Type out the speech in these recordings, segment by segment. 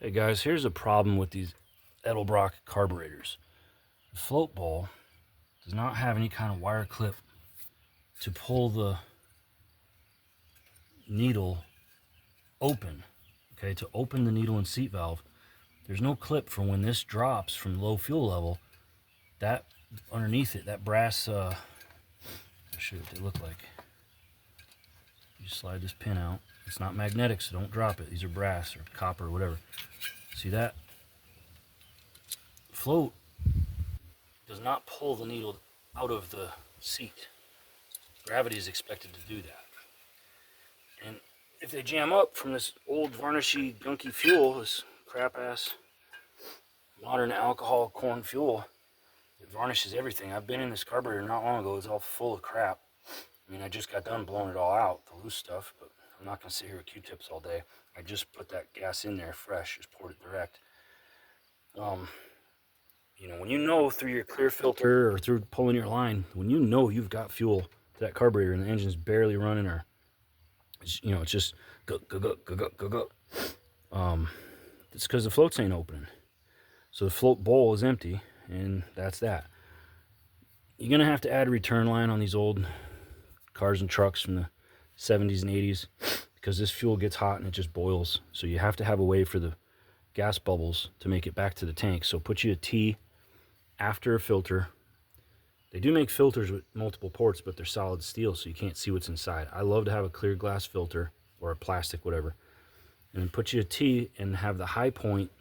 Hey guys, here's a problem with these Edelbrock carburetors. The float bowl does not have any kind of wire clip to pull the needle open. Okay, to open the needle and seat valve, there's no clip for when this drops from low fuel level. That underneath it, that brass, I'll show you what they look like. You slide this pin out. It's not magnetic, so don't drop it. These are brass or copper or whatever. See that? Float does not pull the needle out of the seat. Gravity is expected to do that. And if they jam up from this old varnishy gunky fuel, this crap ass modern alcohol corn fuel, it varnishes everything. I've been in this carburetor not long ago. It's all full of crap. I mean, I just got done blowing it all out, the loose stuff, but I'm not going to sit here with Q-tips all day. I just put that gas in there fresh, just poured it direct. You know, when you know through your clear filter or through pulling your line, when you know you've got fuel to that carburetor and the engine's barely running, or it's, you know, it's just go. It's because the floats ain't opening. So the float bowl is empty, and that's that. You're gonna have to add a return line on these old cars and trucks from the 70s and 80s because this fuel gets hot and it just boils. So you have to have a way for the gas bubbles to make it back to the tank. So put you a T after a filter. They do make filters with multiple ports, but they're solid steel, so you can't see what's inside. I love to have a clear glass filter or a plastic, whatever, and then put you a T and have the high point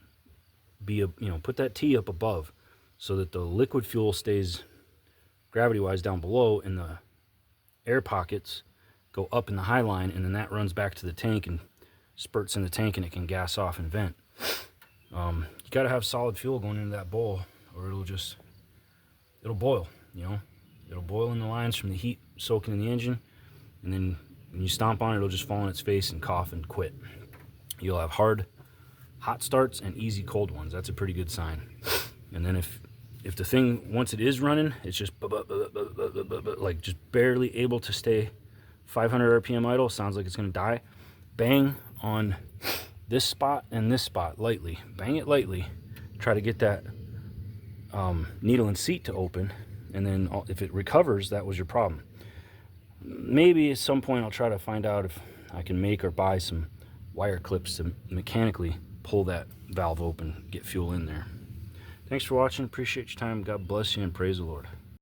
be a, you know, put that T up above so that the liquid fuel stays gravity-wise down below and the air pockets go up in the high line, and then that runs back to the tank and spurts in the tank, and it can gas off and vent. You got to have solid fuel going into that bowl, or it'll boil, you know. It'll boil in the lines from the heat soaking in the engine, and then when you stomp on it, it'll just fall on its face and cough and quit. You'll have hard hot starts and easy cold ones. That's a pretty good sign. And then if the thing, once it is running, it's just like just barely able to stay 500 RPM idle, sounds like it's going to die, bang on this spot and this spot lightly. Bang it lightly. Try to get that needle and seat to open, and then if it recovers, that was your problem. Maybe at some point I'll try to find out if I can make or buy some wire clips to mechanically pull that valve open, get fuel in there. Thanks for watching. Appreciate your time. God bless you and praise the Lord.